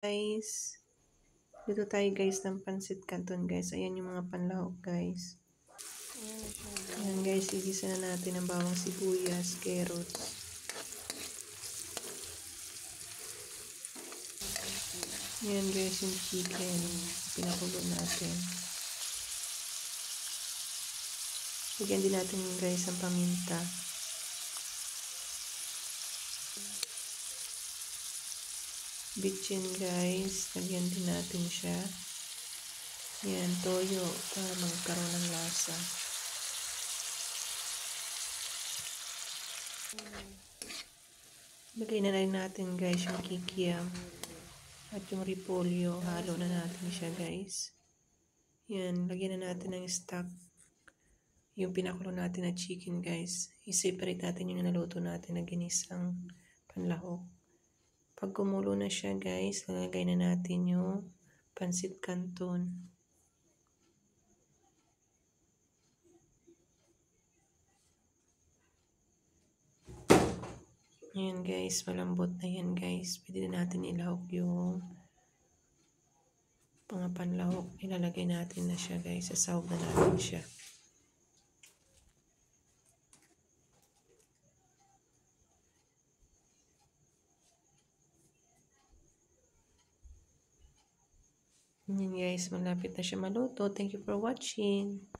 Guys, dito tayo guys ng pansit canton guys. Ayan yung mga panlahok guys. Ayan guys, igisa na natin ang bawang sibuyas, carrots. Ayan guys, yung chicken. Pinakulo natin. Lagyan din natin guys ang paminta. Bitchin guys, lagyan din natin siya. Yan, toyo para magkaroon ng lasa. Lagay na rin natin guys yung kikiam at yung repolyo. Halo na natin siya guys. Yan, lagyan na natin ng stock. Yung pinakulo natin na chicken guys. I-separate natin yung naluto natin na ginisang panlahok. Pag kumulo na siya guys, lalagay na natin yung pansit canton. Ayan guys, malambot na yan guys. Pwede na natin ilahok yung mga panlahok. Ilalagay natin na siya guys. Sasawag na natin siya. Ayan guys, malapit na siya maluto. Thank you for watching.